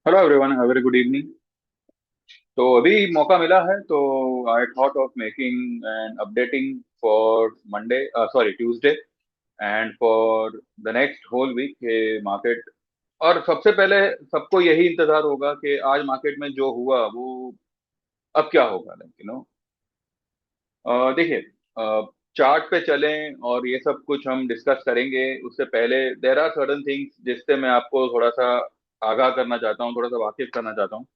Hello everyone, very good evening. तो अभी मौका मिला है तो I thought of making and updating for Monday, sorry Tuesday, and for the next whole week के मार्केट। और सबसे पहले सबको यही इंतजार होगा कि आज मार्केट में जो हुआ वो अब क्या होगा, लाइक देखिए, चार्ट पे चलें और ये सब कुछ हम डिस्कस करेंगे। उससे पहले देर आर सर्टन थिंग्स जिससे मैं आपको थोड़ा सा आगाह करना चाहता हूँ, थोड़ा सा वाकिफ करना चाहता हूँ।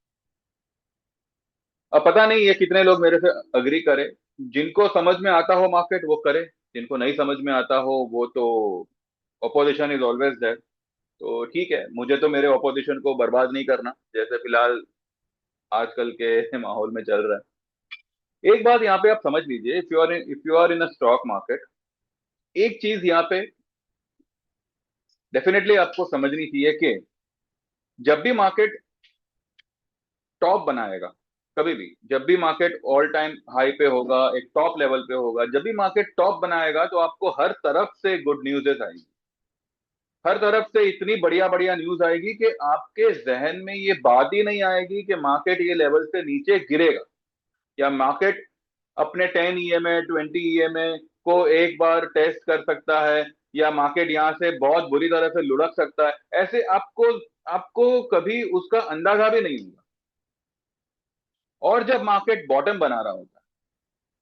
अब पता नहीं ये कितने लोग मेरे से अग्री करें। जिनको समझ में आता हो मार्केट वो करे, जिनको नहीं समझ में आता हो वो तो ओपोजिशन इज ऑलवेज देयर। तो ठीक है, मुझे तो मेरे ओपोजिशन को बर्बाद नहीं करना, जैसे फिलहाल आजकल के माहौल में चल रहा है। एक बात यहाँ पे आप समझ लीजिए, if you are in a stock market, एक चीज यहाँ पे डेफिनेटली आपको समझनी चाहिए कि जब भी मार्केट टॉप बनाएगा, कभी भी जब भी मार्केट ऑल टाइम हाई पे होगा, एक टॉप लेवल पे होगा, जब भी मार्केट टॉप बनाएगा तो आपको हर तरफ से गुड न्यूज़ आएगी। हर तरफ से इतनी बढ़िया बढ़िया न्यूज आएगी कि आपके जहन में ये बात ही नहीं आएगी कि मार्केट ये लेवल से नीचे गिरेगा, या मार्केट अपने 10 EMA 20 EMA को एक बार टेस्ट कर सकता है, या मार्केट यहाँ से बहुत बुरी तरह से लुढ़क सकता है। ऐसे आपको आपको कभी उसका अंदाजा भी नहीं होगा। और जब मार्केट बॉटम बना रहा होता है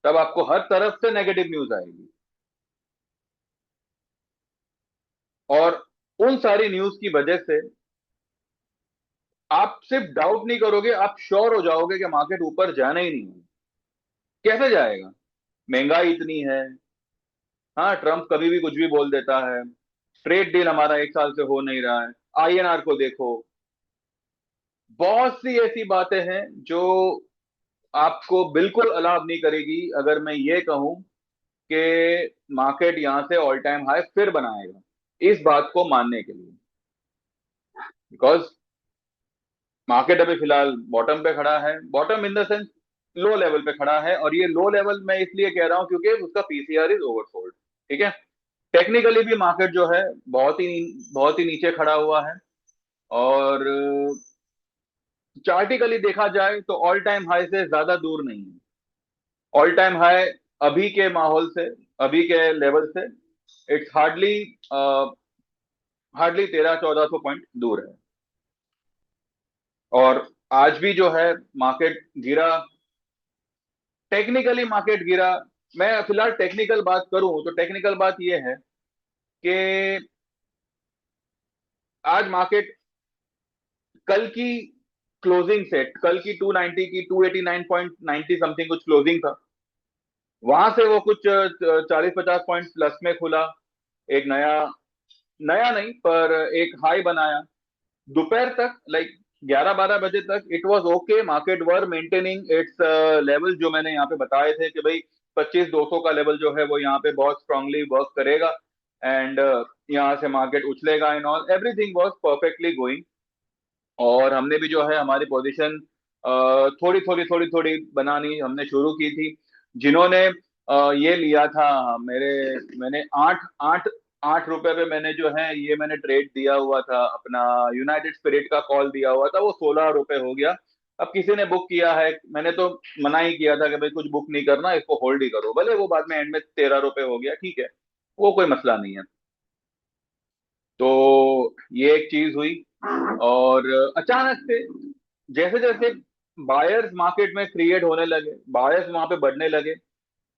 तब आपको हर तरफ से नेगेटिव न्यूज आएगी। और उन सारी न्यूज की वजह से आप सिर्फ डाउट नहीं करोगे, आप श्योर हो जाओगे कि मार्केट ऊपर जाना ही नहीं है। कैसे जाएगा? महंगाई इतनी है। हाँ, ट्रम्प कभी भी कुछ भी बोल देता है। ट्रेड डील हमारा एक साल से हो नहीं रहा है। INR को देखो। बहुत सी ऐसी बातें हैं जो आपको बिल्कुल अलाव नहीं करेगी अगर मैं ये कहूं कि मार्केट यहां से ऑल टाइम हाई फिर बनाएगा, इस बात को मानने के लिए। बिकॉज मार्केट अभी फिलहाल बॉटम पे खड़ा है, bottom in the sense low level पे खड़ा है। और ये लो लेवल मैं इसलिए कह रहा हूं क्योंकि उसका PCR इज ओवरसोल्ड। ठीक है। टेक्निकली भी मार्केट जो है बहुत ही नीचे खड़ा हुआ है। और चार्टिकली देखा जाए तो ऑल टाइम हाई से ज्यादा दूर नहीं है। ऑल टाइम हाई अभी के माहौल से, अभी के लेवल से इट्स हार्डली हार्डली 1300-1400 पॉइंट दूर है। और आज भी जो है मार्केट गिरा, टेक्निकली मार्केट गिरा। मैं फिलहाल टेक्निकल बात करूं तो टेक्निकल बात यह है कि आज मार्केट कल की क्लोजिंग से, कल की 290 की 289.90 समथिंग कुछ क्लोजिंग था, वहां से वो कुछ 40-50 पॉइंट प्लस में खुला। एक नया, नया नहीं पर एक हाई बनाया। दोपहर तक, लाइक 11-12 बजे तक it was okay, market were maintaining it's level जो मैंने यहाँ पे बताए थे कि भाई 25-200 का लेवल जो है वो यहाँ पे बहुत स्ट्रांगली वर्क करेगा। एंड यहाँ से मार्केट उछलेगा and all everything was perfectly going. और हमने भी जो है हमारी पोजीशन थोड़ी थोड़ी थोड़ी थोड़ी बनानी हमने शुरू की थी। जिन्होंने ये लिया था, मेरे मैंने 8 8 8 रुपए पे मैंने जो है ये मैंने ट्रेड दिया हुआ था अपना, यूनाइटेड स्पिरिट का कॉल दिया हुआ था, वो 16 रुपए हो गया। अब किसी ने बुक किया है, मैंने तो मना ही किया था कि भाई कुछ बुक नहीं करना, इसको होल्ड ही करो, भले वो बाद में एंड में 13 रुपए हो गया, ठीक है, वो कोई मसला नहीं है। तो ये एक चीज हुई। और अचानक से जैसे जैसे बायर्स मार्केट में क्रिएट होने लगे, बायर्स वहां पे बढ़ने लगे,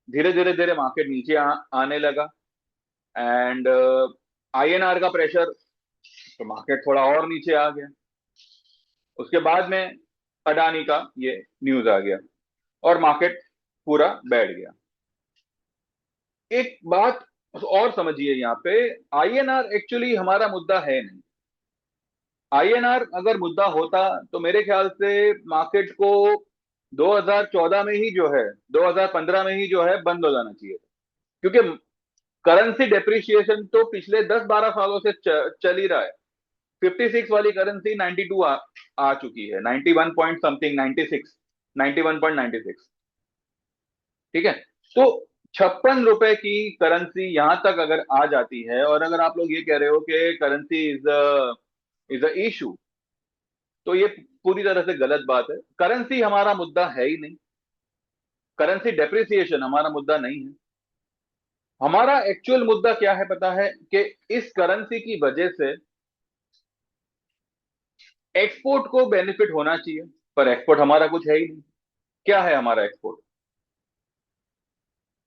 धीरे धीरे धीरे मार्केट नीचे आने लगा। एंड INR का प्रेशर, तो मार्केट थोड़ा और नीचे आ गया। उसके बाद में अडानी का ये न्यूज आ गया और मार्केट पूरा बैठ गया। एक बात और समझिए यहाँ पे, INR एक्चुअली हमारा मुद्दा है नहीं। INR अगर मुद्दा होता तो मेरे ख्याल से मार्केट को 2014 में ही जो है, 2015 में ही जो है बंद हो जाना चाहिए था। क्योंकि करेंसी डेप्रिसिएशन तो पिछले 10-12 सालों से चल ही रहा है। 56 वाली करेंसी 92 आ चुकी है, 91 पॉइंट समथिंग, 96, 91.96। ठीक है। तो 56 रुपए की करेंसी यहां तक अगर आ जाती है, और अगर आप लोग ये कह रहे हो कि करेंसी इज अ इशू, तो ये पूरी तरह से गलत बात है। करेंसी हमारा मुद्दा है ही नहीं, करेंसी डेप्रिसिएशन हमारा मुद्दा नहीं है। हमारा एक्चुअल मुद्दा क्या है पता है, कि इस करेंसी की वजह से एक्सपोर्ट को बेनिफिट होना चाहिए, पर एक्सपोर्ट हमारा कुछ है ही नहीं। क्या है हमारा एक्सपोर्ट?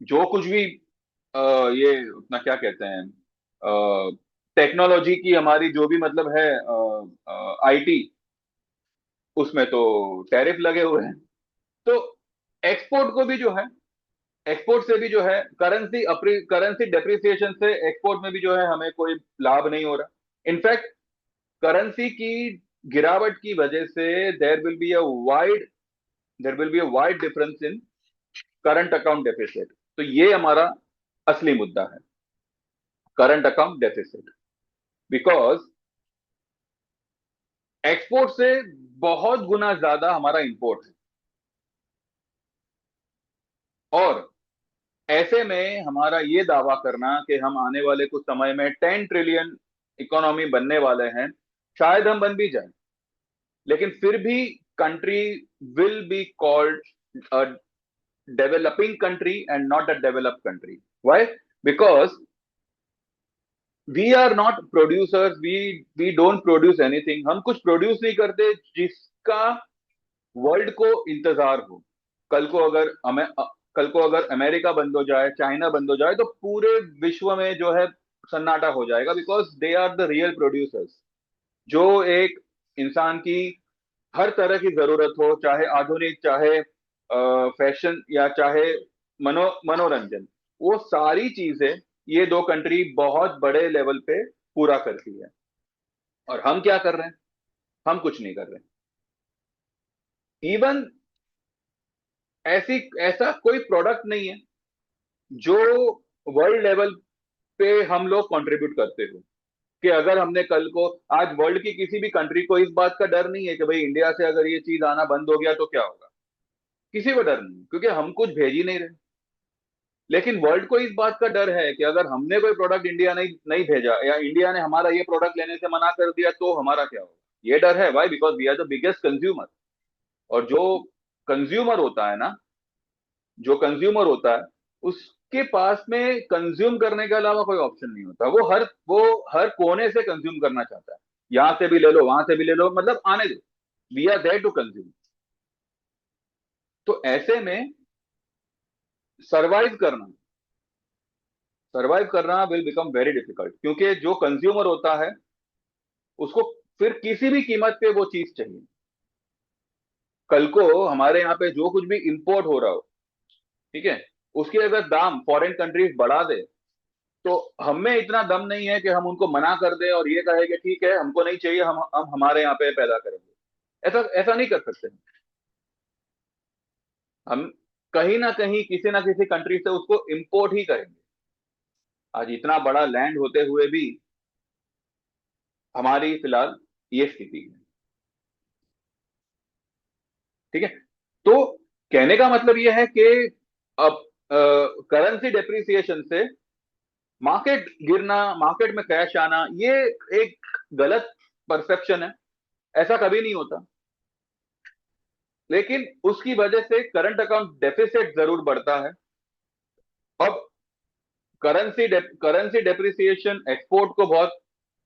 जो कुछ भी ये अपना क्या कहते हैं, टेक्नोलॉजी की हमारी जो भी मतलब है, आईटी, उसमें तो टैरिफ लगे हुए हैं। तो एक्सपोर्ट को भी जो है, एक्सपोर्ट से भी जो है करेंसी डेप्रिसिएशन से एक्सपोर्ट में भी जो है हमें कोई लाभ नहीं हो रहा। इनफैक्ट करेंसी की गिरावट की वजह से there will be a wide there will be a wide difference in current account deficit. तो ये हमारा असली मुद्दा है, current account deficit. Because export से बहुत गुना ज्यादा हमारा इंपोर्ट है, और ऐसे में हमारा ये दावा करना कि हम आने वाले कुछ समय में 10 ट्रिलियन इकोनॉमी बनने वाले हैं, शायद हम बन भी जाएं, लेकिन फिर भी country will be called a developing country and not a developed country. Why? Because we are not producers, we don't produce anything. हम कुछ प्रोड्यूस नहीं करते जिसका वर्ल्ड को इंतजार हो। कल को अगर हमें कल को अगर अमेरिका बंद हो जाए, चाइना बंद हो जाए, तो पूरे विश्व में जो है सन्नाटा हो जाएगा, because they are the real producers. जो एक इंसान की हर तरह की जरूरत हो, चाहे आधुनिक, चाहे फैशन, या चाहे मनोरंजन, वो सारी चीजें ये दो कंट्री बहुत बड़े लेवल पे पूरा करती है। और हम क्या कर रहे हैं? हम कुछ नहीं कर रहे। इवन ऐसी ऐसा कोई प्रोडक्ट नहीं है जो वर्ल्ड लेवल पे हम लोग कंट्रीब्यूट करते हो, कि अगर हमने कल को, आज वर्ल्ड की किसी भी कंट्री को इस बात का डर नहीं है कि भाई इंडिया से अगर ये चीज आना बंद हो गया तो क्या होगा। किसी को डर नहीं, क्योंकि हम कुछ भेज ही नहीं रहे। लेकिन वर्ल्ड को इस बात का डर है कि अगर हमने कोई प्रोडक्ट इंडिया नहीं नहीं भेजा, या इंडिया ने हमारा ये प्रोडक्ट लेने से मना कर दिया, तो हमारा क्या होगा। ये डर है। Why? Because we are the biggest consumer. और कंज्यूमर होता है ना जो कंज्यूमर होता है, उसके पास में कंज्यूम करने के अलावा कोई ऑप्शन नहीं होता। वो हर कोने से कंज्यूम करना चाहता है। यहां से भी ले लो, वहां से भी ले लो, मतलब आने दो। We are there to consume. तो ऐसे में सरवाइव करना सरवाइव करना विल बिकम वेरी डिफिकल्ट, क्योंकि जो कंज्यूमर होता है उसको फिर किसी भी कीमत पे वो चीज चाहिए। कल को हमारे यहाँ पे जो कुछ भी इंपोर्ट हो रहा हो, ठीक है, उसके अगर दाम फॉरेन कंट्रीज बढ़ा दे, तो हमें इतना दम नहीं है कि हम उनको मना कर दें और ये कहे कि ठीक है हमको नहीं चाहिए, हम हमारे यहाँ पे पैदा करेंगे। ऐसा ऐसा नहीं कर सकते। हम कहीं ना कहीं किसी ना किसी कंट्री से उसको इंपोर्ट ही करेंगे। आज इतना बड़ा लैंड होते हुए भी हमारी फिलहाल ये स्थिति है। ठीक है। तो कहने का मतलब ये है कि अब करेंसी डेप्रिसिएशन से मार्केट गिरना, मार्केट में क्रैश आना, ये एक गलत परसेप्शन है। ऐसा कभी नहीं होता। लेकिन उसकी वजह से करंट अकाउंट डेफिसिट जरूर बढ़ता है। अब करेंसी डेप्रिसिएशन एक्सपोर्ट को बहुत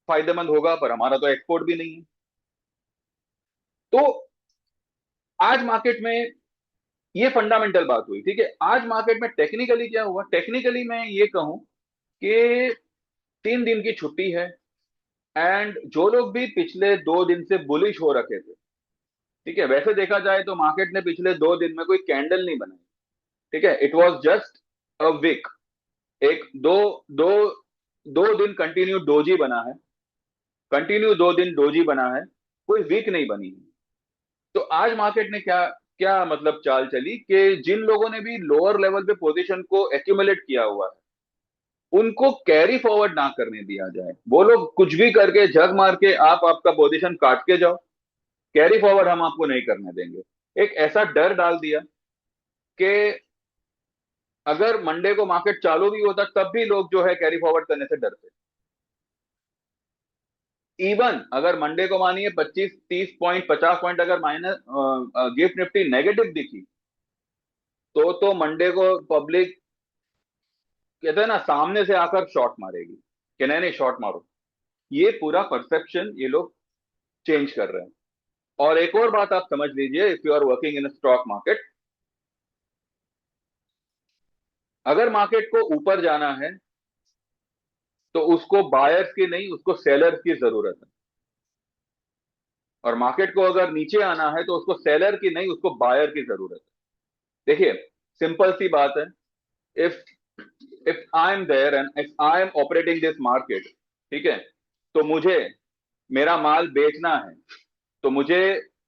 फायदेमंद होगा, पर हमारा तो एक्सपोर्ट भी नहीं है। तो आज मार्केट में ये फंडामेंटल बात हुई। ठीक है, आज मार्केट में टेक्निकली क्या हुआ? टेक्निकली मैं ये कहूं कि 3 दिन की छुट्टी है, एंड जो लोग भी पिछले 2 दिन से बुलिश हो रखे थे, ठीक है, वैसे देखा जाए तो मार्केट ने पिछले 2 दिन में कोई कैंडल नहीं बनाई। ठीक है, it was just a week. एक दो दो 2 दिन कंटिन्यू डोजी बना है, कंटिन्यू 2 दिन डोजी बना है, कोई वीक नहीं बनी है। तो आज मार्केट ने क्या क्या मतलब चाल चली, कि जिन लोगों ने भी लोअर लेवल पे पोजीशन को एक्यूमुलेट किया हुआ है, उनको कैरी फॉरवर्ड ना करने दिया जाए। वो लोग कुछ भी करके झक मार के आप आपका पोजीशन काट के जाओ, कैरी फॉरवर्ड हम आपको नहीं करने देंगे। एक ऐसा डर डाल दिया कि अगर मंडे को मार्केट चालू भी होता, तब भी लोग जो है कैरी फॉरवर्ड करने से डरते। इवन अगर मंडे को मानिए 25 30 पॉइंट 50 पॉइंट अगर माइनस गिफ्ट निफ्टी नेगेटिव दिखी, तो मंडे को पब्लिक कहते हैं ना सामने से आकर शॉट मारेगी कि नहीं नहीं शॉट मारो। ये पूरा परसेप्शन ये लोग चेंज कर रहे हैं। और एक और बात आप समझ लीजिए, if you are working in stock market, अगर मार्केट को ऊपर जाना है तो उसको बायर्स की नहीं, उसको सेलर्स की जरूरत है। और मार्केट को अगर नीचे आना है तो उसको सेलर की नहीं, उसको बायर की जरूरत है। देखिए, सिंपल सी बात है। If if I am there and if I am operating this market, ठीक है, तो मुझे मेरा माल बेचना है, तो मुझे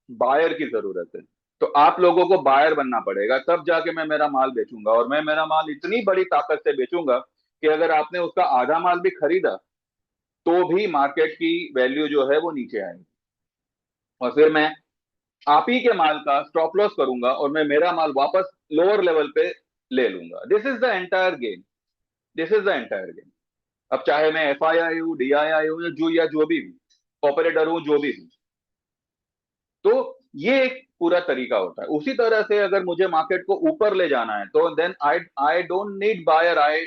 बायर की जरूरत है। तो आप लोगों को बायर बनना पड़ेगा, तब जाके मैं मेरा माल बेचूंगा। और मैं मेरा माल इतनी बड़ी ताकत से बेचूंगा कि अगर आपने उसका आधा माल भी खरीदा तो भी मार्केट की वैल्यू जो है वो नीचे आएगी। और फिर मैं आप ही के माल का स्टॉप लॉस करूंगा और मैं मेरा माल वापस लोअर लेवल पे ले लूंगा। This is the entire game. This is the entire game. अब चाहे मैं एफ आई आई हूँ, डी आई आई हूँ, या जो भी हूँ, ऑपरेटर हूँ, जो भी हूँ, तो ये एक पूरा तरीका होता है। उसी तरह से अगर मुझे मार्केट को ऊपर ले जाना है तो then I I don't need buyer. I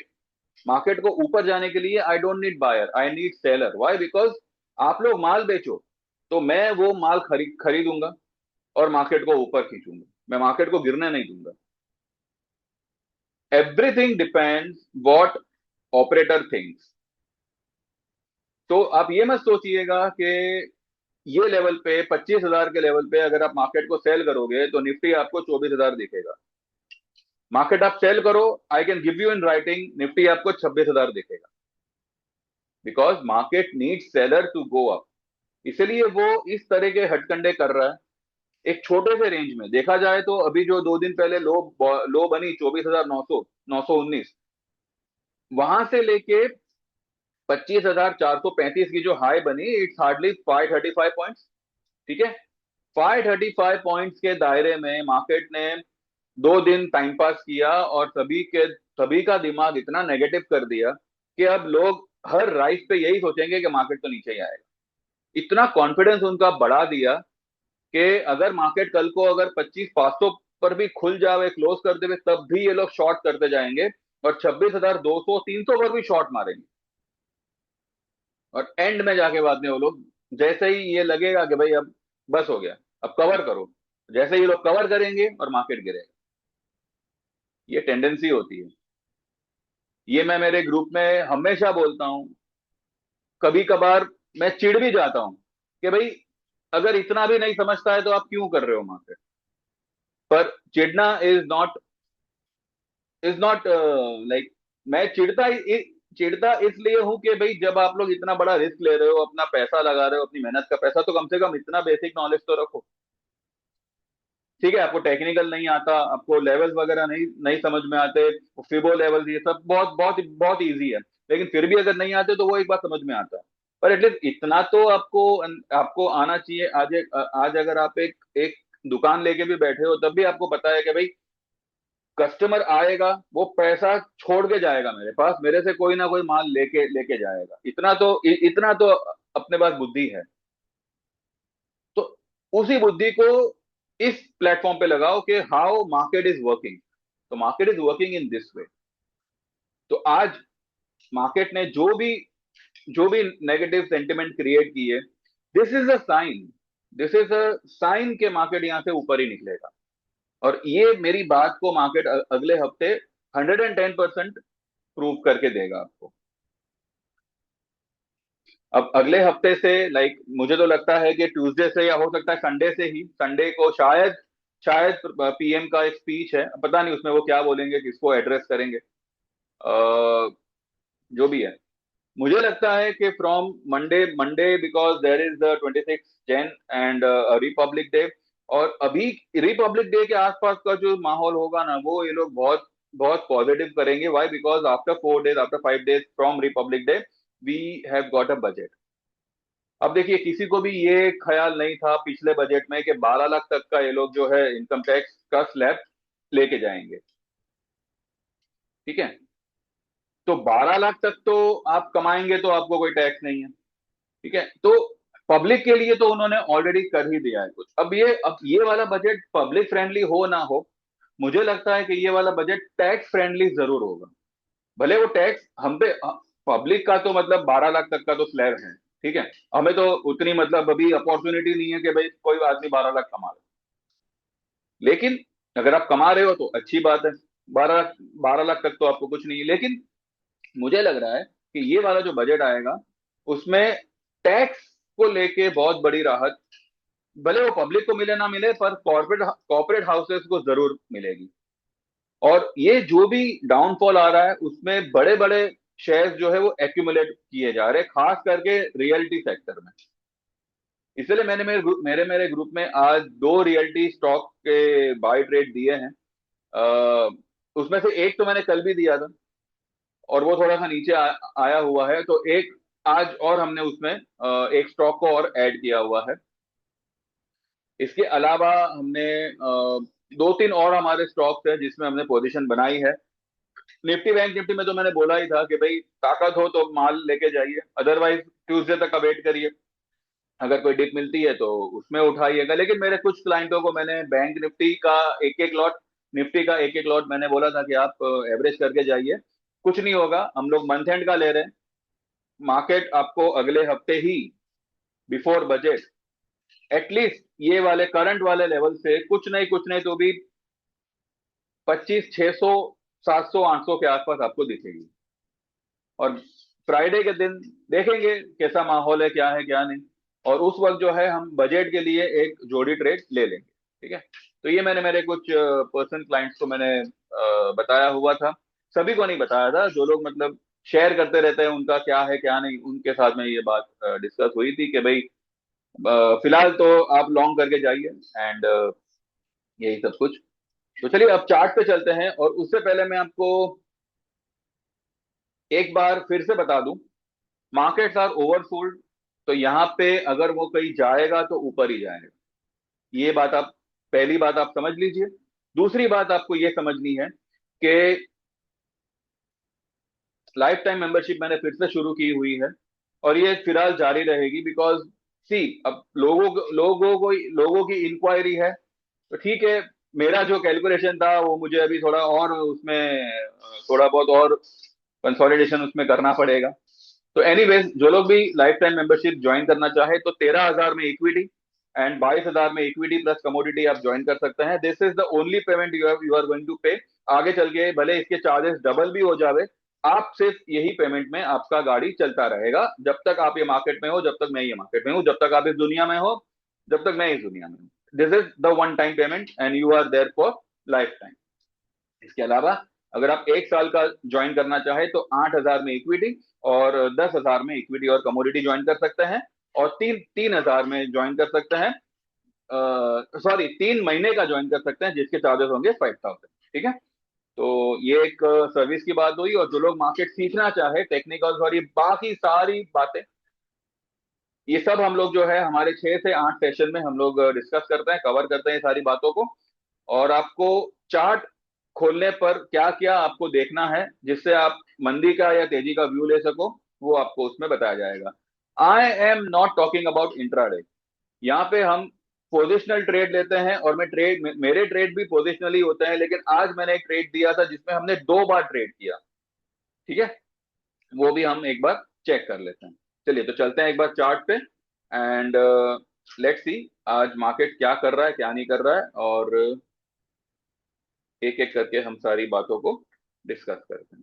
market को ऊपर जाने के लिए I don't need buyer, I need seller. Why? Because आप लोग माल बेचो तो मैं वो माल खरीदूंगा और मार्केट को ऊपर खींचूंगा। मैं मार्केट को गिरने नहीं दूंगा। Everything depends what operator thinks. तो आप ये मत सोचिएगा कि ये लेवल पे 25,000 के लेवल पे अगर आप मार्केट को सेल करोगे तो निफ्टी आपको 24,000 दिखेगा। मार्केट आप सेल करो, I can give you in writing, Nifty आपको 26,000 दिखेगा। Because market need seller to go up. इसलिए वो इस तरह के हटकंडे कर रहा है। एक छोटे से रेंज में देखा जाए तो अभी जो 2 दिन पहले लो बनी 24,900 919, वहां से लेके 25,435 की जो हाई बनी, इट्स हार्डली 535 पॉइंट्स। ठीक है, 535 पॉइंट्स के दायरे में मार्केट ने 2 दिन टाइम पास किया और सभी का दिमाग इतना नेगेटिव कर दिया कि अब लोग हर राइस पे यही सोचेंगे कि मार्केट तो नीचे ही आएगा। इतना कॉन्फिडेंस उनका बढ़ा दिया कि अगर मार्केट कल को अगर 25,500 पर भी खुल जावे, क्लोज कर देवे, तब भी ये लोग शॉर्ट करते जाएंगे और 26,200 300 पर भी शॉर्ट मारेंगे। और एंड में जाके बाद में वो लोग, जैसे ही ये लगेगा कि भाई अब बस हो गया, अब कवर करो, जैसे ही ये लोग कवर करेंगे और मार्केट गिरेगा। ये टेंडेंसी होती है। ये मैं मेरे ग्रुप में हमेशा बोलता हूं। कभी कभार मैं चिढ़ भी जाता हूं कि भाई अगर इतना भी नहीं समझता है तो आप क्यों कर रहे हो मार्केट। पर चिढ़ना इज नॉट लाइक, मैं चिढ़ता इसलिए हूं कि भाई जब आप लोग इतना बड़ा रिस्क ले रहे हो, अपना पैसा लगा रहे हो, अपनी मेहनत का पैसा, तो कम से कम इतना बेसिक नॉलेज तो रखो। ठीक है, आपको टेक्निकल नहीं आता, आपको लेवल्स वगैरह नहीं नहीं समझ में आते, फिबो लेवल्स ये सब बहुत बहुत बहुत इजी है, लेकिन फिर भी अगर नहीं आते तो वो एक बात समझ में आता है। पर एटलीस्ट इतना तो आपको आपको आना चाहिए। आज अगर आप एक एक दुकान लेके भी बैठे हो तब भी आपको पता है कि भाई कस्टमर आएगा, वो पैसा छोड़ के जाएगा मेरे पास, मेरे से कोई ना कोई माल लेके लेके जाएगा। इतना तो अपने पास बुद्धि है। तो उसी बुद्धि को इस प्लेटफॉर्म पे लगाओ कि हाउ मार्केट इज वर्किंग। तो market is working in this way. तो आज मार्केट ने जो भी नेगेटिव सेंटिमेंट क्रिएट की है, दिस इज अ साइन के मार्केट यहां से ऊपर ही निकलेगा। और ये मेरी बात को मार्केट अगले हफ्ते 110% प्रूव करके देगा आपको। अब अगले हफ्ते से लाइक मुझे तो लगता है कि ट्यूसडे से या हो सकता है संडे से ही, संडे को शायद शायद पीएम का एक स्पीच है, पता नहीं उसमें वो क्या बोलेंगे, किसको एड्रेस करेंगे, जो भी है। मुझे लगता है कि from Monday Monday because there is the 26 Jan and Republic Day. और अभी रिपब्लिक डे के आसपास का जो माहौल होगा ना, वो ये लोग बहुत बहुत पॉजिटिव करेंगे। Why? Because after 4 days, after 5 days from Republic Day, we have got a budget. अब देखिए, किसी को भी ये ख्याल नहीं था पिछले बजट में कि 12 लाख तक का ये लोग जो है इनकम टैक्स का स्लैब लेके जाएंगे। ठीक है, तो 12 लाख तक तो आप कमाएंगे तो आपको कोई टैक्स नहीं है। ठीक है, तो पब्लिक के लिए तो उन्होंने ऑलरेडी कर ही दिया है कुछ। अब ये वाला बजट पब्लिक फ्रेंडली हो ना हो, मुझे लगता है कि ये वाला बजट टैक्स फ्रेंडली जरूर होगा। भले वो टैक्स हम पे, पब्लिक का तो मतलब 12 लाख तक का तो स्लैब है, ठीक है। हमें तो उतनी मतलब अभी अपॉर्चुनिटी नहीं है कि भाई कोई आदमी 12 लाख कमा ले। लेकिन अगर आप कमा रहे हो तो अच्छी बात है। 12 लाख, 12 लाख तक तो आपको कुछ नहीं है। लेकिन मुझे लग रहा है कि ये वाला जो बजट आएगा उसमें टैक्स को लेके बहुत बड़ी राहत, भले वो पब्लिक को मिले ना मिले, पर कॉर्पोरेट कॉर्पोरेट हाउसेस को जरूर मिलेगी। और ये जो भी डाउनफॉल आ रहा है उसमें बड़े बड़े शेयर्स जो है वो एक्यूमुलेट किए जा रहे हैं, खास करके रियल्टी सेक्टर में। इसलिए मैंने मेरे ग्रुप में आज दो रियल्टी स्टॉक के बाय ट्रेड दिए हैं। उसमें से एक तो मैंने कल भी दिया था और वो थोड़ा सा नीचे आया हुआ है, तो एक आज और हमने उसमें एक स्टॉक को और ऐड किया हुआ है। इसके अलावा हमने दो तीन और हमारे स्टॉक्स है जिसमें हमने पोजीशन बनाई है। निफ्टी बैंक निफ्टी में तो मैंने बोला ही था कि भाई ताकत हो तो माल लेके जाइए, अदरवाइज ट्यूसडे तक का वेट करिए। अगर कोई डिप मिलती है तो उसमें उठाइएगा। लेकिन मेरे कुछ क्लाइंटों को मैंने बैंक निफ्टी का एक एक लॉट, निफ्टी का एक एक लॉट मैंने बोला था कि आप एवरेज करके जाइए, कुछ नहीं होगा। हम लोग मंथ एंड का ले रहे हैं। मार्केट आपको अगले हफ्ते ही, बिफोर बजट, एटलीस्ट ये वाले करंट वाले लेवल से कुछ नहीं तो भी 25, 600, 700, 800 के आसपास आपको दिखेगी। और फ्राइडे के दिन देखेंगे कैसा माहौल है, क्या है क्या नहीं। और उस वक्त जो है हम बजट के लिए एक जोड़ी ट्रेड ले लेंगे, ठीक है। तो ये मैंने मेरे कुछ पर्सन क्लाइंट्स को मैंने बताया हुआ था। सभी को नहीं बताया था, जो लोग मतलब शेयर करते रहते हैं उनका क्या है क्या नहीं, उनके साथ में ये बात डिस्कस हुई थी कि भाई फिलहाल तो आप लॉन्ग करके जाइए एंड यही सब कुछ। तो चलिए अब चार्ट पे चलते हैं, और उससे पहले मैं आपको एक बार फिर से बता दूं, मार्केट्स आर ओवरसोल्ड। तो यहाँ पे अगर वो कहीं जाएगा तो ऊपर ही जाएगा। ये बात आप, पहली बात आप समझ लीजिए। दूसरी बात आपको ये समझनी है कि लाइफ टाइम मेंबरशिप मैंने फिर से शुरू की हुई है और ये फिलहाल जारी रहेगी। बिकॉज सी, अब लोगों की इंक्वायरी है, तो ठीक है। मेरा जो कैलकुलेशन था वो मुझे अभी थोड़ा और उसमें थोड़ा बहुत और कंसोलिडेशन उसमें करना पड़ेगा। तो एनीवेज, जो लोग भी लाइफ टाइम मेंबरशिप ज्वाइन करना चाहे तो 13,000 में इक्विटी एंड 22,000 में इक्विटी प्लस कमोडिटी आप ज्वाइन कर सकते हैं। This is the only payment you are going to pay. आगे चल के भले इसके चार्जेस डबल भी हो जावे, आप सिर्फ यही पेमेंट में आपका गाड़ी चलता रहेगा जब तक आप ये मार्केट में हो, जब तक मैं ये मार्केट में हूं, जब तक आप इस दुनिया में हो, जब तक मैं इस दुनिया में हूं। This is the one time payment and you are there for lifetime. इसके अलावा अगर आप एक साल का ज्वाइन करना चाहे तो 8,000 में इक्विटी और 10,000 में इक्विटी और कमोडिटी ज्वाइन कर सकते हैं। और 3,000 में ज्वाइन कर सकते हैं, सॉरी 3 महीने का ज्वाइन कर सकते हैं जिसके चार्जेस होंगे 5,000, ठीक है। तो ये एक सर्विस की बात हुई। और जो लोग मार्केट सीखना चाहे, टेक्निकल और ये बाकी सारी बातें, ये सब हम लोग जो है हमारे 6 से 8 सेशन में हम लोग डिस्कस करते हैं, कवर करते हैं सारी बातों को। और आपको चार्ट खोलने पर क्या क्या आपको देखना है जिससे आप मंदी का या तेजी का व्यू ले सको, वो आपको उसमें बताया जाएगा। I am not talking about intraday. यहाँ पे हम पोजिशनल ट्रेड लेते हैं और मेरे ट्रेड भी पोजिशनली होते हैं। लेकिन आज मैंने एक ट्रेड दिया था जिसमें हमने 2 बार ट्रेड किया, ठीक है। वो भी हम एक बार चेक कर लेते हैं। चलिए तो चलते हैं एक बार चार्ट पे एंड लेट्स सी आज मार्केट क्या कर रहा है क्या नहीं कर रहा है, और एक एक करके हम सारी बातों को डिस्कस करते हैं।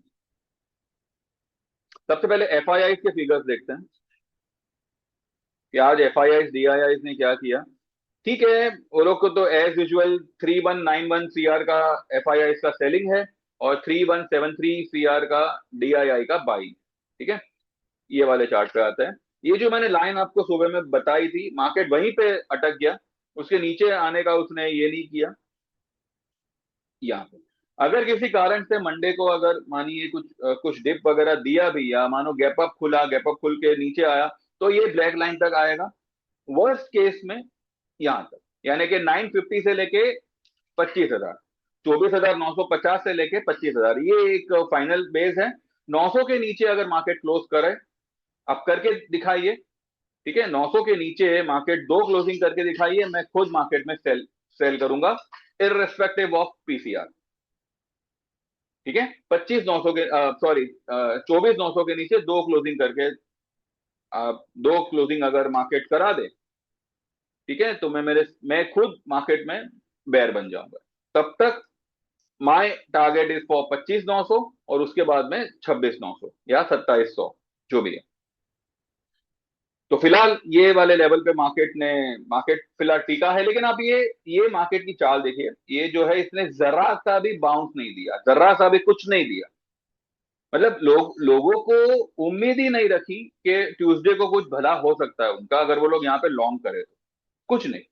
सबसे पहले एफ आई आई के फिगर्स देखते हैं कि आज F I I D I आई ने क्या किया। ठीक है, वो लोग को तो एज यूजुअल 3,191 सीआर का एफ आई आई का सेलिंग है और 3,173 सीआर का डी आई आई का बाई, ठीक है। ये वाले चार्ट पे आते हैं। ये जो मैंने लाइन आपको सुबह में बताई थी, मार्केट वहीं पे अटक गया, उसके नीचे आने का उसने ये नहीं किया। यहाँ पे अगर किसी कारण से मंडे को अगर मानिए कुछ डिप वगैरह दिया भी, या मानो गैप अप खुला, गैप अप खुल के नीचे आया, तो ये ब्लैक लाइन तक आएगा। वर्स्ट केस में यहाँ तक, यानी कि 950 से लेके 25,000, 24,950 से लेके 25,000, ये एक फाइनल बेस है। 900 के नीचे अगर मार्केट क्लोज करे, आप करके दिखाइए। ठीक है, 900 के नीचे मार्केट दो क्लोजिंग करके दिखाइए, मैं खुद मार्केट में सेल सेल करूंगा, इररेस्पेक्टिव ऑफ पीसीआर। ठीक है, 25,900 के, सॉरी, 24,900 के नीचे दो क्लोजिंग करके, दो क्लोजिंग अगर मार्केट करा दे, ठीक है, तो मैं खुद मार्केट में बेयर बन जाऊंगा। तब तक माय टारगेट इज फॉर 25,900, और उसके बाद में 26,900 या 2700, जो भी है। तो फिलहाल ये वाले लेवल पे मार्केट फिलहाल टीका है, लेकिन आप ये मार्केट की चाल देखिए, ये जो है इसने जरा सा भी बाउंस नहीं दिया, जरा सा भी कुछ नहीं दिया। मतलब लोगों को उम्मीद ही नहीं रखी कि ट्यूसडे को कुछ भला हो सकता है उनका, अगर वो लोग यहाँ पे लॉन्ग करे तो कुछ नहीं।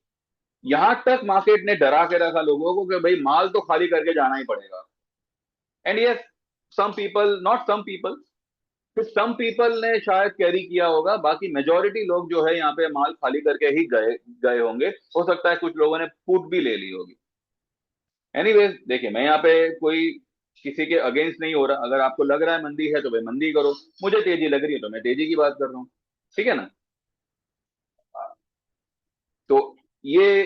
यहां तक मार्केट ने डरा के रखा लोगों को कि भाई माल तो खाली करके जाना ही पड़ेगा। And yes, some people, not some people, फिर सम पीपल ने शायद कैरी किया होगा, बाकी मेजोरिटी लोग जो है यहाँ पे माल खाली करके ही गए गए होंगे। हो सकता है कुछ लोगों ने पुट भी ले ली होगी। एनीवेज देखिए, मैं यहाँ पे कोई किसी के अगेंस्ट नहीं हो रहा। अगर आपको लग रहा है मंदी है तो भाई मंदी करो, मुझे तेजी लग रही है तो मैं तेजी की बात कर रहा हूँ। ठीक है ना। तो ये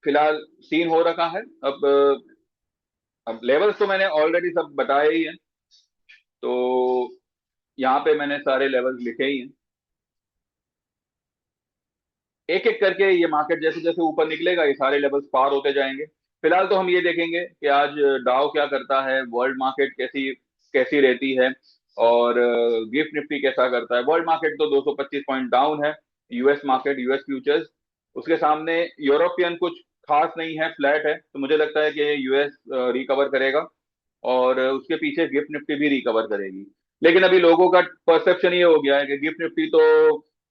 फिलहाल सीन हो रखा है। अब लेवल्स तो मैंने ऑलरेडी सब बताए ही हैं, तो यहाँ पे मैंने सारे लेवल्स लिखे ही हैं। एक एक करके ये मार्केट जैसे जैसे ऊपर निकलेगा ये सारे लेवल्स पार होते जाएंगे। फिलहाल तो हम ये देखेंगे कि आज डाउ क्या करता है, वर्ल्ड मार्केट कैसी कैसी रहती है, और गिफ्ट निफ्टी कैसा करता है। वर्ल्ड मार्केट तो 225 पॉइंट डाउन है, यूएस मार्केट, यूएस फ्यूचर्स, उसके सामने यूरोपियन कुछ खास नहीं है, फ्लैट है। तो मुझे लगता है कि यूएस रिकवर करेगा, और उसके पीछे गिफ्ट निफ्टी भी रिकवर करेगी। लेकिन अभी लोगों का परसेप्शन ये हो गया है कि गिफ्ट निफ्टी तो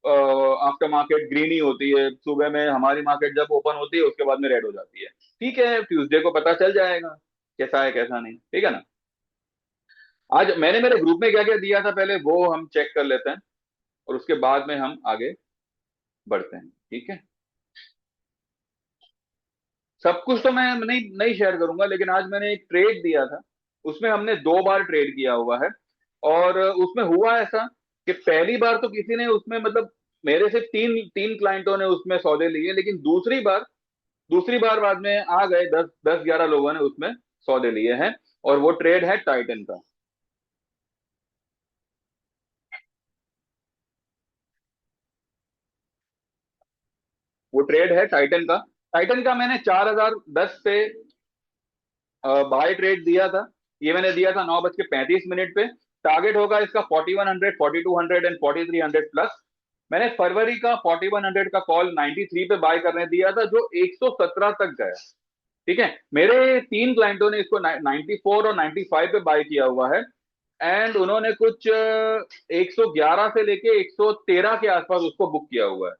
आफ्टर मार्केट ग्रीन ही होती है, सुबह में हमारी मार्केट जब ओपन होती है उसके बाद में रेड हो जाती है। ठीक है, ट्यूसडे को पता चल जाएगा कैसा है कैसा नहीं, ठीक है ना। आज मैंने मेरे ग्रुप में क्या क्या दिया था पहले वो हम चेक कर लेते हैं, और उसके बाद में हम आगे बढ़ते हैं, ठीक है। सब कुछ तो मैं नहीं नहीं शेयर करूंगा, लेकिन आज मैंने एक ट्रेड दिया था, उसमें हमने दो बार ट्रेड किया हुआ है। और उसमें हुआ ऐसा कि पहली बार तो किसी ने उसमें, मतलब मेरे से तीन तीन क्लाइंटों ने उसमें सौदे लिए, लेकिन दूसरी बार बाद में आ गए 10 10 11 लोगों ने उसमें सौदे लिए हैं। और वो ट्रेड है टाइटन का। वो ट्रेड है टाइटन का। टाइटन का मैंने 4010 पे बाय ट्रेड दिया था। ये मैंने दिया था 9:35 पे। टारगेट होगा इसका 4100, 4200 एंड 4300 प्लस। मैंने फरवरी का 4100 का कॉल 93 पे बाय करने दिया था, जो 117 तक गया। ठीक है, मेरे तीन क्लाइंटों ने इसको 94 और 95 पे बाय किया हुआ है। एंड उन्होंने कुछ 111 से लेके 113 के आसपास उसको बुक किया हुआ है।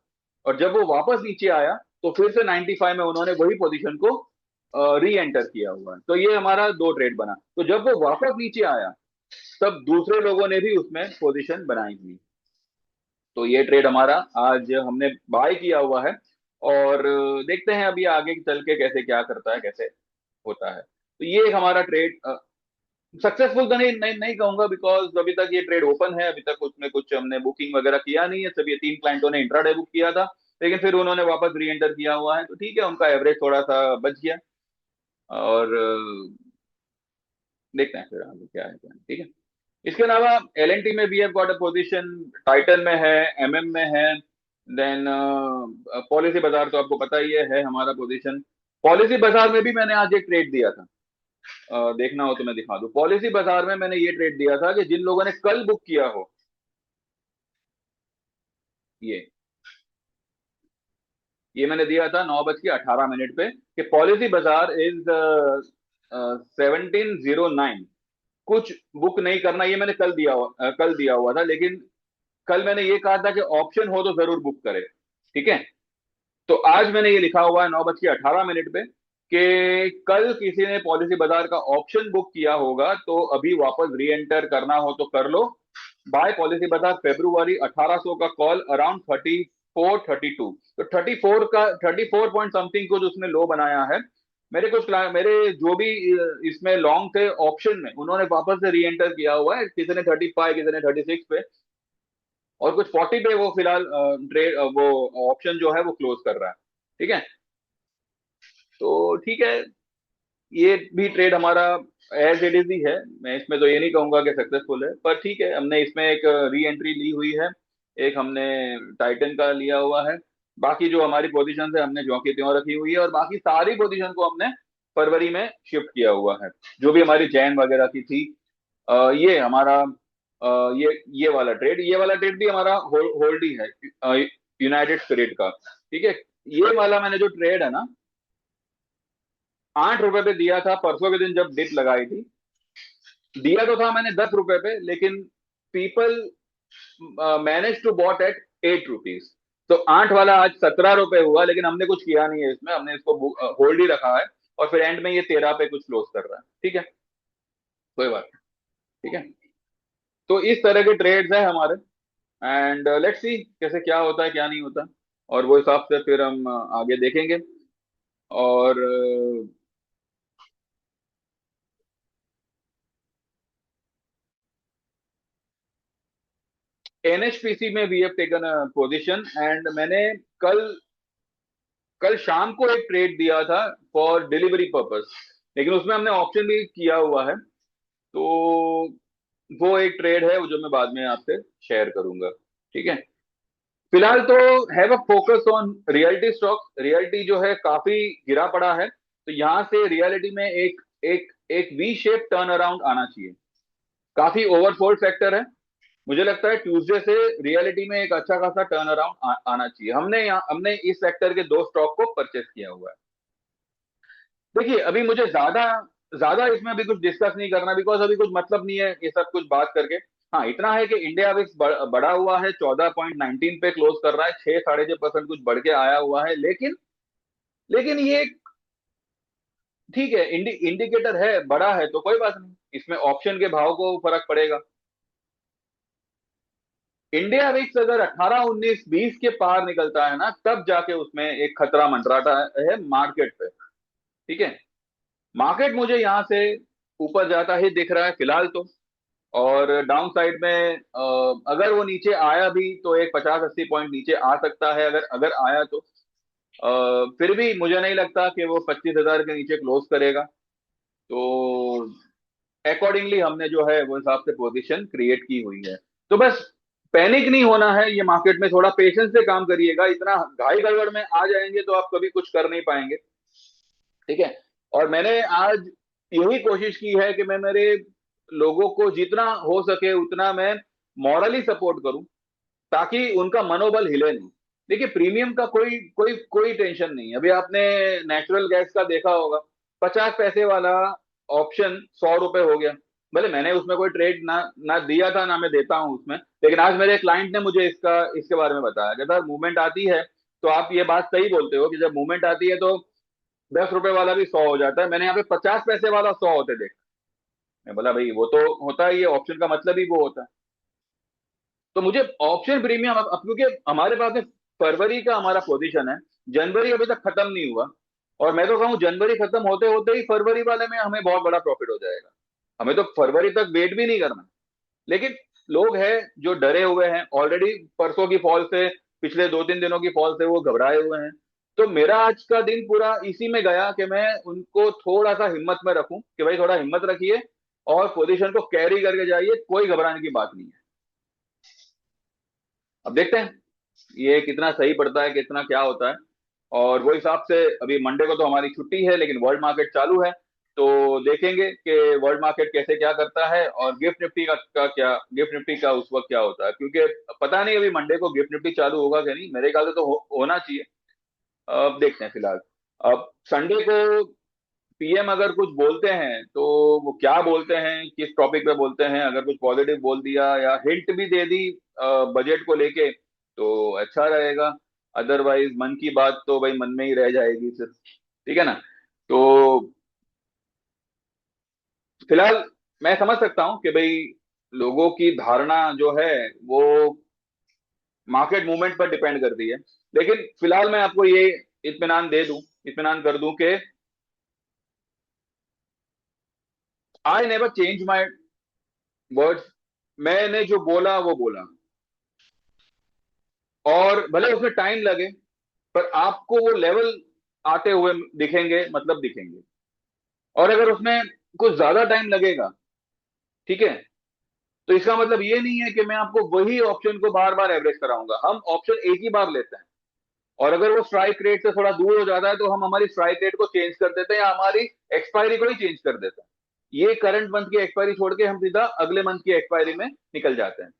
और जब वो वापस नीचे आया तो फिर से 95 में उन्होंने वही पोजीशन को री एंटर किया हुआ है। तो ये हमारा दो ट्रेड बना। तो जब वो वापस नीचे आया तब दूसरे लोगों ने भी उसमें पोजीशन बनाई थी। तो ये ट्रेड हमारा आज हमने बाय किया हुआ है, और देखते हैं अभी आगे चल के कैसे क्या करता है, कैसे होता है। तो ये एक हमारा ट्रेड सक्सेसफुल तो नहीं कहूंगा, बिकॉज अभी तक ये ट्रेड ओपन है, अभी तक उसमें कुछ हमने बुकिंग वगैरह किया नहीं है। सब ये तीन क्लाइंटों ने इंट्राडे बुक किया था, लेकिन फिर उन्होंने वापस री एंटर किया हुआ है, तो ठीक है, उनका एवरेज थोड़ा सा बच गया। और देखते हैं फिर आगे क्या है क्या नहीं, ठीक है। इसके अलावा एलएनटी में we have got a position, Titan में है, एमएम में है, देन पॉलिसी बाजार तो आपको पता ही है हमारा पोजीशन। पॉलिसी बाजार में भी मैंने आज एक ट्रेड दिया था। देखना हो तो मैं दिखा दूं। पॉलिसी बाजार में मैंने ये ट्रेड दिया था कि जिन लोगों ने कल बुक किया हो, ये ये मैंने दिया था 9:18 पे, कि पॉलिसी बाजार इज 1709, कुछ बुक नहीं करना। ये मैंने कल दिया हुआ था, लेकिन कल मैंने ये कहा था कि ऑप्शन हो तो जरूर बुक करें, ठीक है। तो आज मैंने ये लिखा हुआ है 9:18 पे कि कल किसी ने पॉलिसी बाजार का ऑप्शन बुक किया होगा तो अभी वापस री एंटर करना हो तो कर लो। बाय पॉलिसी बाजार फेब्रुवरी 1800 का कॉल अराउंड 34 32, तो 34 पॉइंट समथिंग कुछ उसने लो बनाया है। मेरे जो भी इसमें लॉन्ग थे ऑप्शन में, उन्होंने वापस से री एंटर किया हुआ है, किसी ने 35, किसी ने 36 पे। और कुछ 40 पे वो फिलहाल ट्रेड वो ऑप्शन जो है वो क्लोज कर रहा है। ठीक है, तो ठीक है, ये भी ट्रेड हमारा एज इट इज ही है। मैं इसमें तो ये नहीं कहूंगा कि सक्सेसफुल है, पर ठीक है, हमने इसमें एक री एंट्री ली हुई है, एक हमने टाइटन का लिया हुआ है। बाकी जो हमारी पोजीशन है हमने ज्यों की त्यों रखी हुई है, और बाकी सारी पोजीशन को हमने फरवरी में शिफ्ट किया हुआ है, जो भी हमारी जैन वगैरह की थी। ये हमारा ये वाला ट्रेड भी हमारा होल्ड ही है, यूनाइटेड स्पिरिट का। ठीक है, ये वाला मैंने जो ट्रेड है ना, 8 रुपए पे दिया था परसों के दिन जब डिप लगाई थी। दिया तो था मैंने 10 रुपए पे, लेकिन people manage to bought at 8 rupees. तो 8 वाला आज 17 रुपए हुआ, लेकिन हमने कुछ किया नहीं है इसमें, हमने इसको होल्ड ही रखा है। और फिर एंड में ये 13 पे कुछ क्लोज कर रहा है। ठीक है, कोई बात नहीं। ठीक है, तो इस तरह के ट्रेड्स हैं हमारे, एंड लेट्स सी कैसे क्या होता है क्या नहीं होता, और वो हिसाब से फिर हम आगे देखेंगे। और एनएचपीसी में we have taken a position, and मैंने कल कल शाम को एक ट्रेड दिया था फॉर डिलीवरी पर्पस, लेकिन उसमें हमने ऑप्शन भी किया हुआ है। तो वो एक ट्रेड है वो जो मैं बाद में आपसे शेयर करूंगा। ठीक है, फिलहाल तो have a focus on reality stock. Reality जो है काफी गिरा पड़ा है, तो यहां से रियलिटी में एक एक एक वी शेप टर्न अराउंड आना चाहिए। काफी ओवरसोल्ड सेक्टर है, मुझे लगता है ट्यूसडे से रियलिटी में एक अच्छा खासा टर्न अराउंड आना चाहिए। हमने इस सेक्टर के दो स्टॉक को परचेस किया हुआ है। देखिए, अभी मुझे ज्यादा ज्यादा इसमें अभी कुछ डिस्कस नहीं करना, बिकॉज अभी कुछ मतलब नहीं है ये सब कुछ बात करके। हाँ, इतना है कि इंडिया विक्स बढ़ा हुआ है, 14.19 पे क्लोज कर रहा है, 6 साढ़े 6% कुछ बढ़ के आया हुआ है, लेकिन ये ठीक है, इंडिकेटर है, बड़ा है तो कोई बात नहीं, इसमें ऑप्शन के भाव को फर्क पड़ेगा। इंडिया विक्स अगर 18 19 20 के पार निकलता है ना, तब जाके उसमें एक खतरा मंडराता है मार्केट पे। ठीक है, मार्केट मुझे यहाँ से ऊपर जाता ही दिख रहा है फिलहाल तो। और डाउन साइड में अगर वो नीचे आया भी तो एक 50 80 पॉइंट नीचे आ सकता है, अगर अगर आया तो। फिर भी मुझे नहीं लगता कि वो 25,000 के नीचे क्लोज करेगा। तो अकॉर्डिंगली हमने जो है वो हिसाब से पोजीशन क्रिएट की हुई है। तो बस पैनिक नहीं होना है, ये मार्केट में थोड़ा पेशेंस से काम करिएगा, इतना घाई गड़बड़ में आ जाएंगे तो आप कभी कुछ कर नहीं पाएंगे। ठीक है, और मैंने आज यही कोशिश की है कि मैं मेरे लोगों को जितना हो सके उतना मैं मॉरली सपोर्ट करूं, ताकि उनका मनोबल हिले नहीं। देखिए, प्रीमियम का कोई कोई कोई टेंशन नहीं है। अभी आपने नेचुरल गैस का देखा होगा, 50 पैसे वाला ऑप्शन 100 रुपए हो गया। भले मैंने उसमें कोई ट्रेड ना ना दिया था ना मैं देता हूं उसमें, लेकिन आज मेरे क्लाइंट ने मुझे इसके बारे में बताया कि सर मूवमेंट आती है तो आप ये बात सही बोलते हो कि जब मूवमेंट आती है तो 10 रुपए वाला भी 100 हो जाता है। मैंने यहाँ पे 50 पैसे वाला 100 होते देखा। मैं बोला भाई वो तो होता है, ये ऑप्शन का मतलब ही वो होता है। तो मुझे ऑप्शन प्रीमियम अब क्योंकि हमारे पास में फरवरी का हमारा पोजीशन है, जनवरी अभी तक खत्म नहीं हुआ, और मैं तो कहूँ जनवरी खत्म होते होते ही फरवरी वाले में हमें बहुत बड़ा प्रॉफिट हो जाएगा। हमें तो फरवरी तक वेट भी नहीं करना। लेकिन लोग हैं जो डरे हुए हैं ऑलरेडी, परसों की फॉल से, पिछले 2 3 दिनों की फॉल से वो घबराए हुए हैं। तो मेरा आज का दिन पूरा इसी में गया कि मैं उनको थोड़ा सा हिम्मत में रखूं कि भाई थोड़ा हिम्मत रखिए और पोजीशन को कैरी करके जाइए, कोई घबराने की बात नहीं है। अब देखते हैं ये कितना सही पड़ता है, कितना क्या होता है, और वो हिसाब से। अभी मंडे को तो हमारी छुट्टी है, लेकिन वर्ल्ड मार्केट चालू है, तो देखेंगे कि वर्ल्ड मार्केट कैसे क्या करता है, और गिफ्ट निफ्टी का क्या, गिफ्ट निफ्टी का उस वक्त क्या होता है, क्योंकि पता नहीं अभी मंडे को गिफ्ट निफ्टी चालू होगा कि नहीं, मेरे ख्याल से तो होना चाहिए। अब देखते हैं फिलहाल। अब संडे को पीएम अगर कुछ बोलते हैं तो वो क्या बोलते हैं, किस टॉपिक पे बोलते हैं, अगर कुछ पॉजिटिव बोल दिया या हिंट भी दे दी बजट को लेके तो अच्छा रहेगा। अदरवाइज मन की बात तो भाई मन में ही रह जाएगी सिर्फ। ठीक है ना, तो फिलहाल मैं समझ सकता हूँ कि भाई लोगों की धारणा जो है वो मार्केट मूवमेंट पर डिपेंड करती है, लेकिन फिलहाल मैं आपको ये इत्मीनान कर दूं कि I never change my words. मैंने जो बोला वो बोला। और भले उसमें टाइम लगे, पर आपको वो लेवल आते हुए दिखेंगे, मतलब दिखेंगे। और अगर उसमें कुछ ज्यादा टाइम लगेगा, ठीक है, तो इसका मतलब ये नहीं है कि मैं आपको वही ऑप्शन को बार बार एवरेज कराऊंगा। हम ऑप्शन एक ही बार लेते हैं, और अगर वो स्ट्राइक रेट से थोड़ा दूर हो जाता है तो हम हमारी स्ट्राइक रेट को चेंज कर देते हैं, या हमारी एक्सपायरी को ही चेंज कर देते हैं। ये करंट मंथ की एक्सपायरी छोड़ के हम सीधा अगले मंथ की एक्सपायरी में निकल जाते हैं।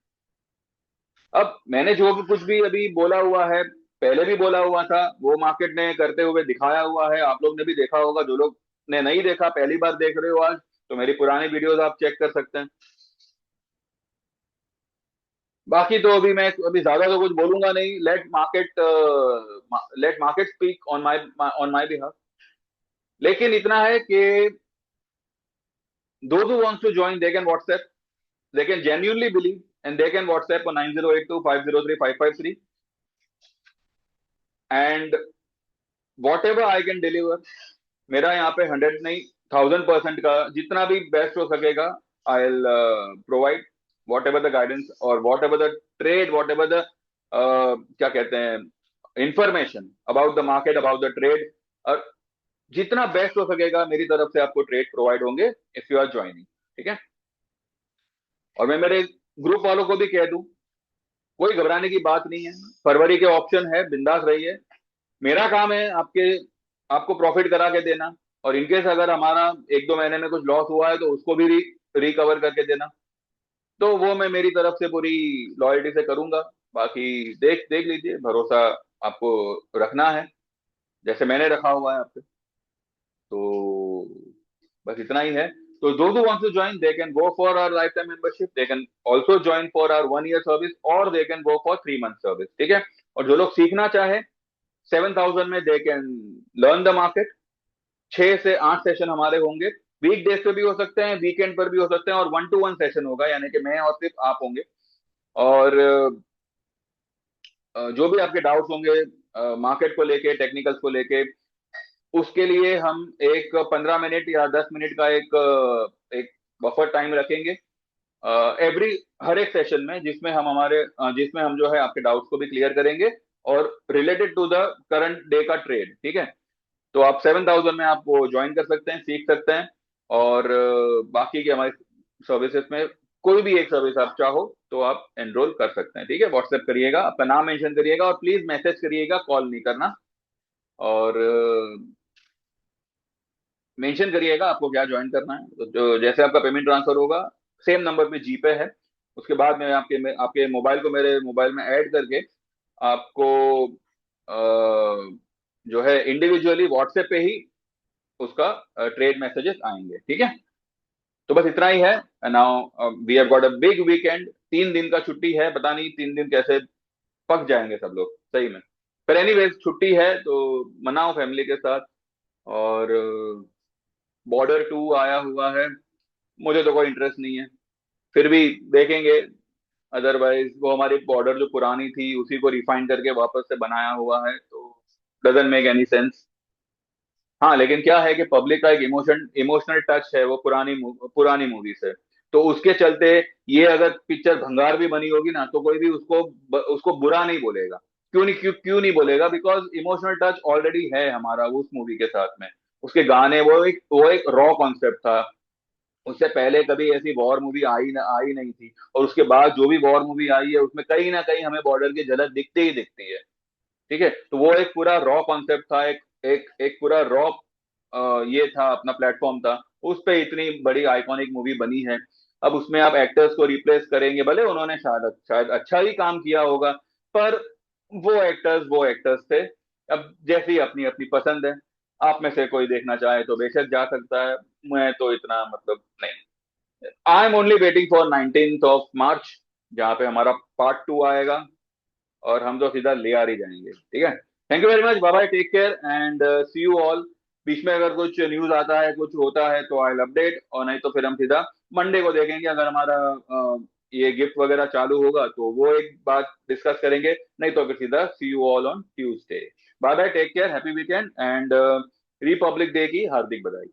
अब मैंने जो भी कुछ भी अभी बोला हुआ है, पहले भी बोला हुआ था, वो मार्केट ने करते हुए दिखाया हुआ है। आप लोग ने भी देखा होगा, जो लोग ने नहीं देखा, पहली बार देख रहे हो आज, तो मेरी पुरानी वीडियोस आप चेक कर सकते हैं। बाकी तो अभी मैं अभी ज्यादा तो कुछ बोलूंगा नहीं। Let market speak on my behalf. लेकिन इतना है कि those who wants to join, they can WhatsApp, they can genuinely believe, and they can WhatsApp on 9082503553, and whatever I can deliver, मेरा यहाँ पे 100 नहीं, 1000% का जितना भी बेस्ट हो सकेगा, I will provide whatever the guidance, और whatever the trade, whatever the क्या कहते हैं, information about the market, about the trade, और जितना बेस्ट हो सकेगा मेरी तरफ से आपको ट्रेड प्रोवाइड होंगे इफ यू आर ज्वाइनिंग। ठीक है। और मैं मेरे ग्रुप वालों को भी कह दूं, कोई घबराने की बात नहीं है। फरवरी के ऑप्शन है, बिंदास रहिए। मेरा काम है आपको प्रॉफिट करा के देना, और इनकेस अगर हमारा एक दो महीने में कुछ लॉस हुआ है तो उसको भी रिकवर करके देना। तो वो मैं मेरी तरफ से पूरी लॉयल्टी से करूंगा। बाकी देख देख लीजिए, भरोसा आपको रखना है जैसे मैंने रखा हुआ है आपसे। तो बस इतना ही है। तो those who want to join, they can go for our lifetime membership, they can also join for our 1 year service, or they can go for 3 month service। ठीक है। और जो लोग सीखना चाहे, 7000 में they can learn the market. 6 से 8 session हमारे होंगे, वीक डेज पे भी हो सकते हैं, वीकेंड पर भी हो सकते हैं, और 1 to 1 सेशन होगा, यानी कि मैं और सिर्फ आप होंगे। और जो भी आपके डाउट्स होंगे मार्केट को लेके, टेक्निकल्स को लेके, उसके लिए हम एक 15 मिनट या 10 मिनट का एक बफर टाइम रखेंगे एवरी हर एक सेशन में, जिसमें हम जो है आपके डाउट्स को भी क्लियर करेंगे, और related to the current day का ट्रेड। ठीक है। तो आप 7000 में आप वो ज्वाइन कर सकते हैं, सीख सकते हैं। और बाकी की हमारी सर्विसेज में कोई भी एक सर्विस आप चाहो तो आप एनरोल कर सकते हैं। ठीक है। व्हाट्सएप करिएगा, अपना नाम मेंशन करिएगा, और प्लीज मैसेज करिएगा, कॉल नहीं करना। और मेंशन करिएगा आपको क्या ज्वाइन करना है। तो जैसे आपका पेमेंट ट्रांसफर होगा, सेम नंबर पे जीपे है, उसके बाद में आपके मोबाइल को मेरे मोबाइल में ऐड करके आपको जो है इंडिविजुअली व्हाट्सएप पे ही उसका ट्रेड मैसेजेस आएंगे। ठीक है। तो बस इतना ही है। Now we have got a big weekend. 3 दिन का छुट्टी है, पता नहीं 3 दिन कैसे पक जाएंगे सब लोग सही में। पर एनीवेज छुट्टी है तो मनाओ फैमिली के साथ। और बॉर्डर 2 आया हुआ है, मुझे तो कोई इंटरेस्ट नहीं है, फिर भी देखेंगे। अदरवाइज वो हमारी बॉर्डर जो पुरानी थी उसी को रिफाइन करके वापस से बनाया हुआ है, तो डजंट मेक एनी सेंस। हाँ, लेकिन क्या है कि पब्लिक का एक इमोशनल टच है, वो पुरानी मूवी से। तो उसके चलते ये अगर पिक्चर भंगार भी बनी होगी ना, तो कोई भी उसको बुरा नहीं बोलेगा। क्यों नहीं बोलेगा? बिकॉज इमोशनल टच ऑलरेडी है हमारा उस मूवी के साथ में। उसके गाने, वो एक रॉ कॉन्सेप्ट था। उससे पहले कभी ऐसी वॉर मूवी आई नहीं थी, और उसके बाद जो भी वॉर मूवी आई है उसमें कहीं ना कहीं हमें बॉर्डर की झलक दिखती ही दिखती है। ठीक है। तो वो एक पूरा रॉ कॉन्सेप्ट था, एक पूरा रॉ ये था, अपना प्लेटफॉर्म था। उस पे इतनी बड़ी आइकॉनिक मूवी बनी है। अब उसमें आप एक्टर्स को रिप्लेस करेंगे, भले उन्होंने शायद शायद अच्छा ही काम किया होगा, पर वो एक्टर्स थे। अब जैसी अपनी अपनी पसंद है, आप में से कोई देखना चाहे तो बेशक जा सकता है। मैं तो इतना मतलब नहीं। I am only waiting for 19th of March, जहाँ पे हमारा पार्ट 2 आएगा, और हम तो सीधा ले आ ही जाएंगे। ठीक है। Thank you very much, bye bye, take care, and see you all. बीच में अगर कुछ न्यूज आता है, कुछ होता है, तो आई अपडेट, और नहीं तो फिर हम सीधा मंडे को देखेंगे। अगर हमारा ये गिफ्ट वगैरह चालू होगा तो वो एक बात डिस्कस करेंगे, नहीं तो फिर सीधा see you all on Tuesday. Bye bye, take care, happy weekend, and Republic Day की हार्दिक बधाई।